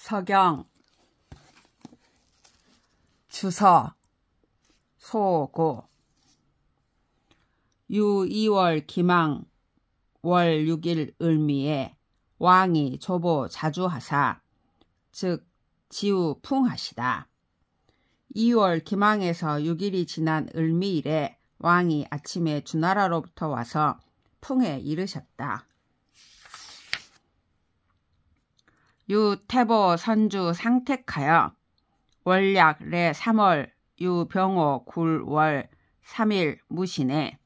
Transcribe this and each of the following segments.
서경 주서 소고 유 2월 기망 월 6일 을미에 왕이 조보 자주하사 즉 지우 풍하시다. 2월 기망에서 6일이 지난 을미일에 왕이 아침에 주나라로부터 와서 풍에 이르셨다. 유 태보 선주 상택하여 월약 래 3월 유 병호 굴월 3일 무신에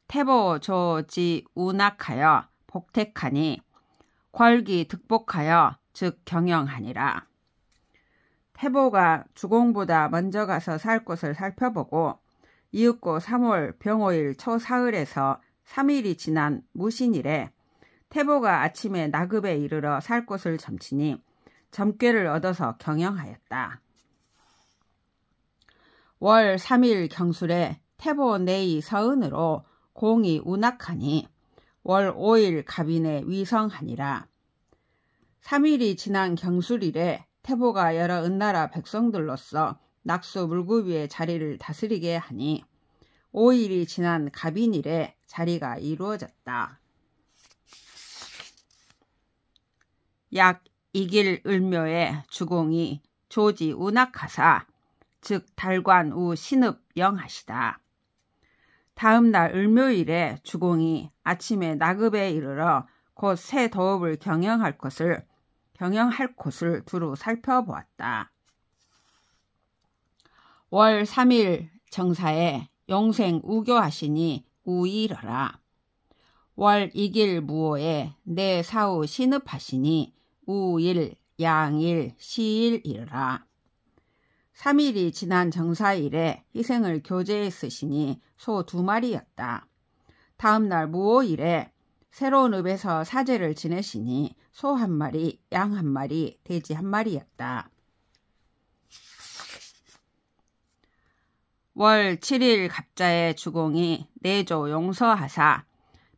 태보 조지 운악하여 복택하니 궐기 득복하여 즉 경영하니라. 태보가 주공보다 먼저 가서 살 곳을 살펴보고 이윽고 3월 병호일 초사흘에서 3일이 지난 무신일에 태보가 아침에 나급에 이르러 살 곳을 점치니 점괘를 얻어서 경영하였다. 월 3일 경술에 태보 내의 서은으로 공이 운악하니 월 5일 갑인에 위성하니라. 3일이 지난 경술일에 태보가 여러 은나라 백성들로서 낙수 물구비의 자리를 다스리게 하니 5일이 지난 갑인일에 자리가 이루어졌다. 약 2길 을묘에 주공이 조지 운악하사 즉 달관 우 신읍 영하시다. 다음 날 을묘일에 주공이 아침에 나급에 이르러 곧 새 도읍을 경영할 곳을 두루 살펴보았다. 월 3일 정사에 용생 우교하시니 우일어라. 월 2길 무오에 내 사후 신읍하시니 우일, 양일, 시일이라. 3일이 지난 정사일에 희생을 교제에 쓰시니 소 2마리였다. 다음 날 무오일에 새로운 읍에서 사제를 지내시니 소 1마리, 양 1마리, 돼지 1마리였다. 월 7일 갑자에 주공이 내조 용서하사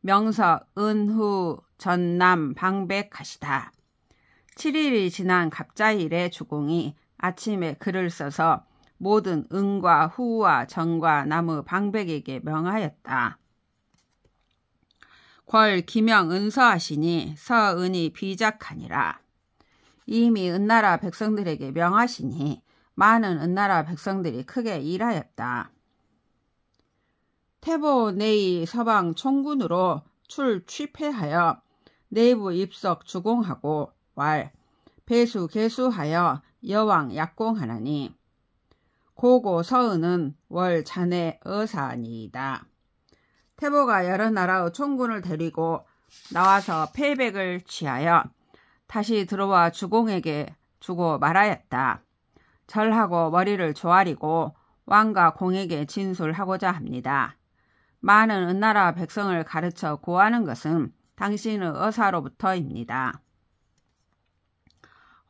명서 은후 전남 방백하시다. 7일이 지난 갑자일에 주공이 아침에 글을 써서 모든 은과 후와 정과 나무 방백에게 명하였다. 궐 기명 은서하시니 서은이 비작하니라. 이미 은나라 백성들에게 명하시니 많은 은나라 백성들이 크게 일하였다. 태보 내의 서방 총군으로 출취패하여 내부 입석 주공하고 왈 배수 개수하여 여왕 약공하나니 고고 서은은 월 자네 어사니이다. 태보가 여러 나라의 총군을 데리고 나와서 패백을 취하여 다시 들어와 주공에게 주고 말하였다. 절하고 머리를 조아리고 왕과 공에게 진술하고자 합니다. 많은 은나라 백성을 가르쳐 고하는 것은 당신의 어사로부터입니다.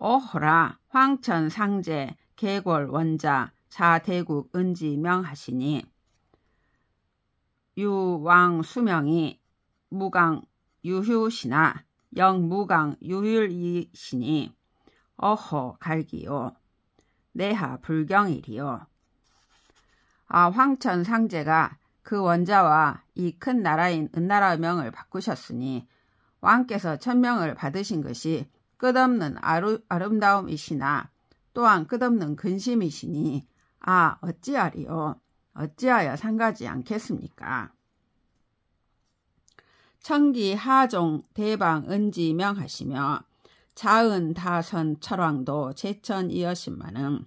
오호라 황천 상제 계골 원자 자대국 은지 명하시니 유왕 수명이 무강 유휴시나 영무강 유율이시니 어호 갈기요 내하 불경일이요. 황천 상제가 그 원자와 이 큰 나라인 은나라의 명을 바꾸셨으니 왕께서 천명을 받으신 것이 끝없는 아름다움이시나 또한 끝없는 근심이시니 어찌하리요. 어찌하여 상가지 않겠습니까? 청기 하종 대방 은지 명하시며 자은 다선 철왕도 제천이여신마는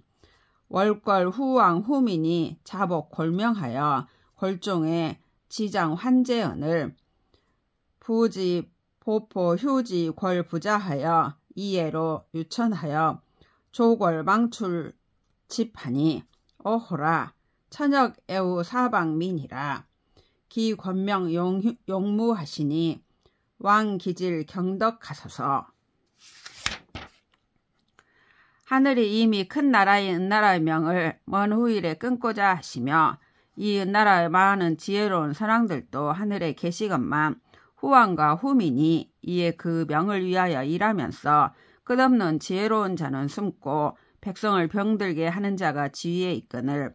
월걸 후왕 후민이 자복 골명하여 골종에 지장 환재언을 부지 보포 휴지 궐 부자하여 이해로 유천하여 조궐 망출 집하니 오호라 천역 애우 사방민이라. 기 권명 용무하시니 왕기질 경덕하소서. 하늘이 이미 큰 나라인 은나라의 명을 먼 후일에 끊고자 하시며 이 은나라의 많은 지혜로운 선왕들도 하늘에 계시건만 후왕과 후민이 이에 그 명을 위하여 일하면서 끝없는 지혜로운 자는 숨고 백성을 병들게 하는 자가 지위에 있거늘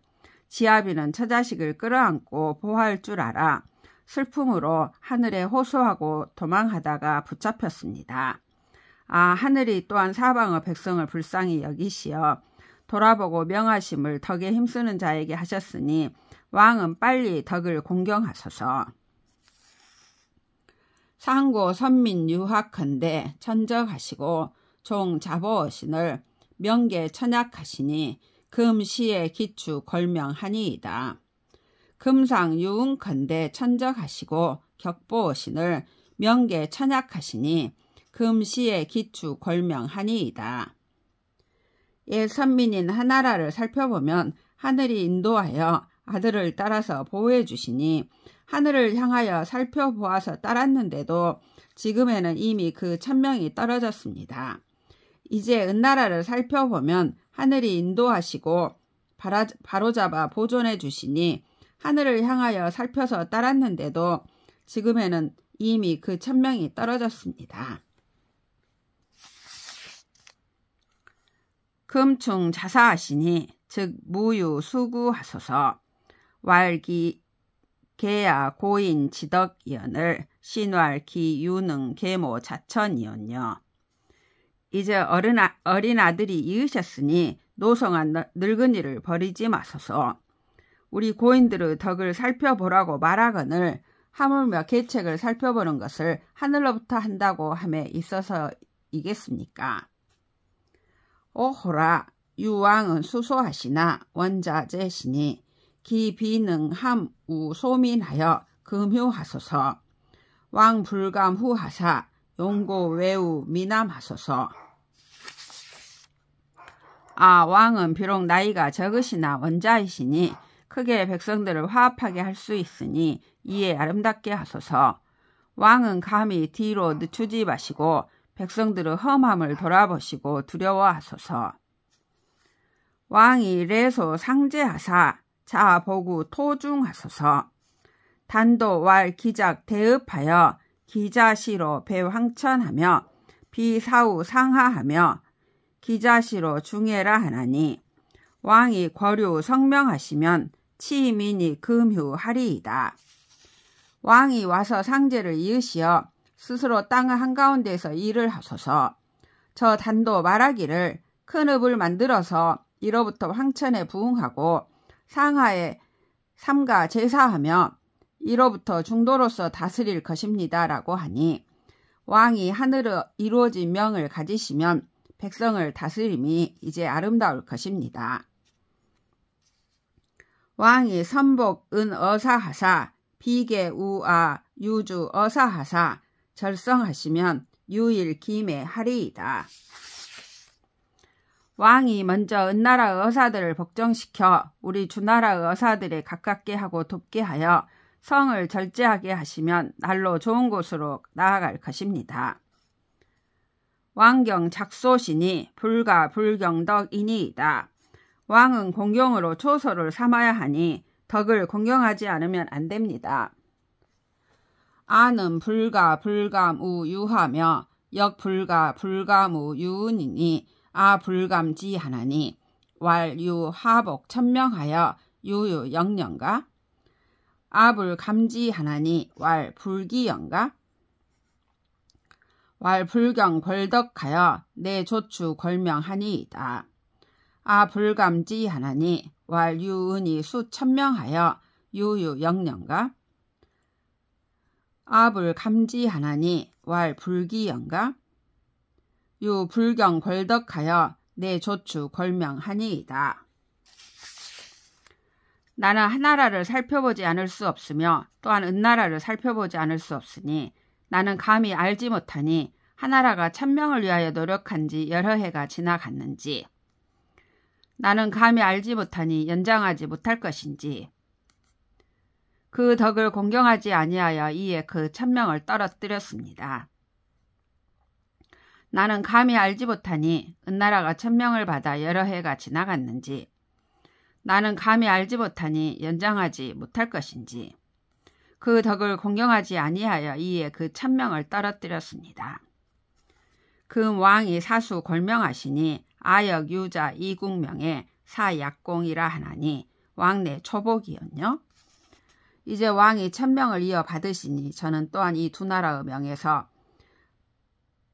지아비는 처자식을 끌어안고 보호할 줄 알아 슬픔으로 하늘에 호소하고 도망하다가 붙잡혔습니다. 하늘이 또한 사방의 백성을 불쌍히 여기시어 돌아보고 명하심을 덕에 힘쓰는 자에게 하셨으니 왕은 빨리 덕을 공경하소서. 상고 선민 유학한데 천적하시고 종 자보어신을 명계 천약하시니 금시의 기추 걸명하니이다. 금상 유흥컨대 천적하시고 격보어신을 명계 천약하시니 금시의 기추 걸명하니이다. 선민인 하나라를 살펴보면 하늘이 인도하여 아들을 따라서 보호해 주시니 하늘을 향하여 살펴보아서 따랐는데도 지금에는 이미 그 천명이 떨어졌습니다. 이제 은나라를 살펴보면 하늘이 인도하시고 바로잡아 보존해 주시니 하늘을 향하여 살펴서 따랐는데도 지금에는 이미 그 천명이 떨어졌습니다. 금충 자사하시니 즉 무유 수구하소서. 왈기 개야 고인 지덕이언을 신왈 기유능 계모 자천이언요. 이제 어린 아들이 이으셨으니 노성한 늙은이를 버리지 마소서. 우리 고인들의 덕을 살펴보라고 말하거늘 하물며 계책을 살펴보는 것을 하늘로부터 한다고 함에 있어서이겠습니까? 오호라 유왕은 수소하시나 원자재시니 기비능함 우소민하여 금휴하소서. 왕불감후하사 용고 외우 미남하소서. 왕은 비록 나이가 적으시나 원자이시니 크게 백성들을 화합하게 할 수 있으니 이에 아름답게 하소서. 왕은 감히 뒤로 늦추지 마시고 백성들의 험함을 돌아보시고 두려워하소서. 왕이 레소 상제하사 자보구 토중하소서. 단도 왈 기작 대읍하여 기자시로 배황천하며 비사우 상하하며 기자시로 중해라 하나니 왕이 거류 성명하시면 치민이 금휴하리이다. 왕이 와서 상제를 이으시어 스스로 땅의 한가운데에서 일을 하소서. 저 단도 말하기를 큰 읍을 만들어서 이로부터 황천에 부응하고 상하에 삼가 제사하며 이로부터 중도로서 다스릴 것입니다. 라고 하니 왕이 하늘에 이루어진 명을 가지시면 백성을 다스림이 이제 아름다울 것입니다. 왕이 선복 은어사하사 비계 우아 유주 어사하사 절성하시면 유일 김에 하리이다. 왕이 먼저 은나라의 어사들을 복정시켜 우리 주나라의 어사들에 가깝게 하고 돕게 하여 성을 절제하게 하시면 날로 좋은 곳으로 나아갈 것입니다. 왕경 작소시니 불가 불경덕이니이다. 왕은 공경으로 초소를 삼아야 하니 덕을 공경하지 않으면 안 됩니다. 아는 불가 불감우 유하며 역불가 불감우 유은이니 불감지하나니 왈유 하복 천명하여 유유 영령가 불감지하나니 왈 불기영가 왈 불경 벌덕하여 내 조추 걸명하니이다. 불감지하나니 왈 유은이 수천명하여 유유 영령가 불감지하나니 왈 불기영가 유 불경 벌덕하여 내 조추 걸명하니이다. 나는 하나라를 살펴보지 않을 수 없으며 또한 은나라를 살펴보지 않을 수 없으니 나는 감히 알지 못하니 하나라가 천명을 위하여 노력한 지 여러 해가 지나갔는지 나는 감히 알지 못하니 연장하지 못할 것인지 그 덕을 공경하지 아니하여 이에 그 천명을 떨어뜨렸습니다. 나는 감히 알지 못하니 은나라가 천명을 받아 여러 해가 지나갔는지 나는 감히 알지 못하니 연장하지 못할 것인지 그 덕을 공경하지 아니하여 이에 그 천명을 떨어뜨렸습니다. 금 왕이 사수 골명하시니 아역 유자 이국명의 사약공이라 하나니 왕내 초복이었뇨. 이제 왕이 천명을 이어 받으시니 저는 또한 이 두 나라의 명에서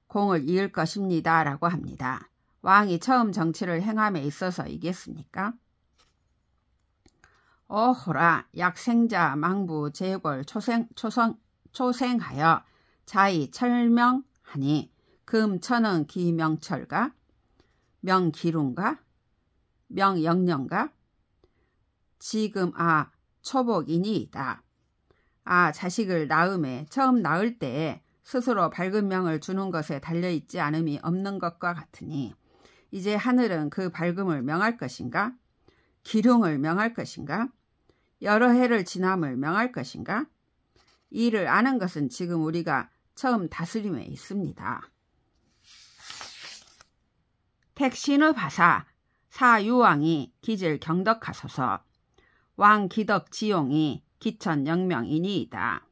공을 이을 것입니다 라고 합니다. 왕이 처음 정치를 행함에 있어서이겠습니까? 오호라 약생자 망부 제골 초생하여 자이 철명하니 금천은 기명철가 명기룬가 명영령가 지금 초복이니이다. 자식을 낳음에 처음 낳을 때에 스스로 밝은 명을 주는 것에 달려있지 않음이 없는 것과 같으니 이제 하늘은 그 밝음을 명할 것인가? 기륭을 명할 것인가? 여러 해를 지남을 명할 것인가? 이를 아는 것은 지금 우리가 처음 다스림에 있습니다. 택신의 바사 사유왕이 기질 경덕하소서 왕 기덕 지용이 기천 영명이니이다.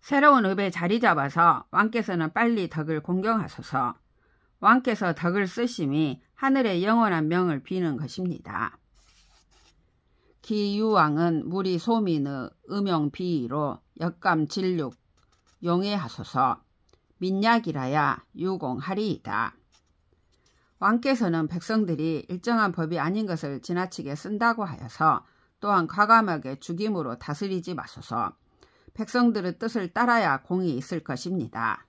새로운 읍에 자리 잡아서 왕께서는 빨리 덕을 공경하소서. 왕께서 덕을 쓰심이 하늘의 영원한 명을 비는 것입니다. 기유왕은 무리 소민의 음용비의로 역감 진륙 용해하소서. 민약이라야 유공하리이다. 왕께서는 백성들이 일정한 법이 아닌 것을 지나치게 쓴다고 하여서 또한 과감하게 죽임으로 다스리지 마소서. 백성들의 뜻을 따라야 공이 있을 것입니다.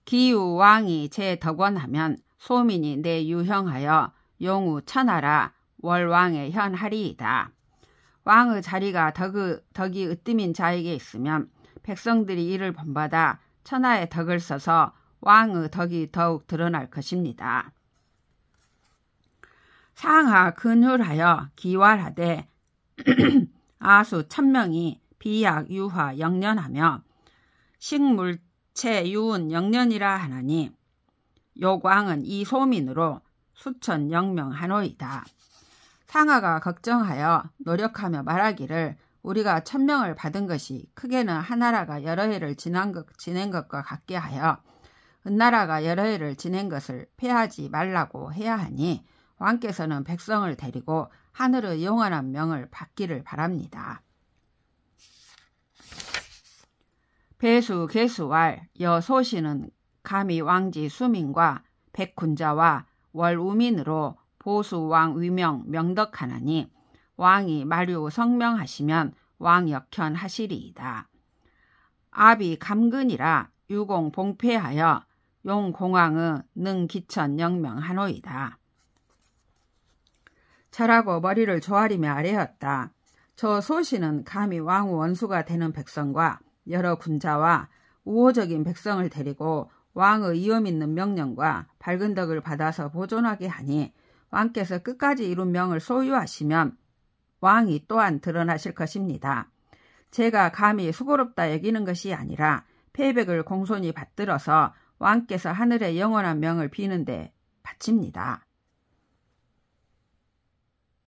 기유 왕이 제 덕원하면 소민이 내 유형하여 용우 천하라 월왕의 현하리이다. 왕의 자리가 덕이 으뜸인 자에게 있으면 백성들이 이를 본받아 천하의 덕을 써서 왕의 덕이 더욱 드러날 것입니다. 상하 근율하여 기활하되 아수 천명이 비약 유화 영년하며 식물체 유운 영년이라 하나니 요광은 이 소민으로 수천 영명하노이다. 상하가 걱정하여 노력하며 말하기를 우리가 천명을 받은 것이 크게는 하나라가 여러 해를 지낸 것과 같게 하여 은나라가 여러 해를 지낸 것을 패하지 말라고 해야 하니 왕께서는 백성을 데리고 하늘의 영원한 명을 받기를 바랍니다. 배수 개수왈 여소시는 감히 왕지 수민과 백군자와 월우민으로 보수왕 위명 명덕하나니 왕이 마류 성명하시면 왕역현 하시리이다. 아비 감근이라 유공 봉폐하여 용공왕의 능기천 영명하노이다. 절하고 머리를 조아리며 아뢰었다. 저 소시는 감히 왕후 원수가 되는 백성과 여러 군자와 우호적인 백성을 데리고 왕의 이음 있는 명령과 밝은 덕을 받아서 보존하게 하니 왕께서 끝까지 이룬 명을 소유하시면 왕이 또한 드러나실 것입니다. 제가 감히 수고롭다 여기는 것이 아니라 패백을 공손히 받들어서 왕께서 하늘의 영원한 명을 비는데 바칩니다.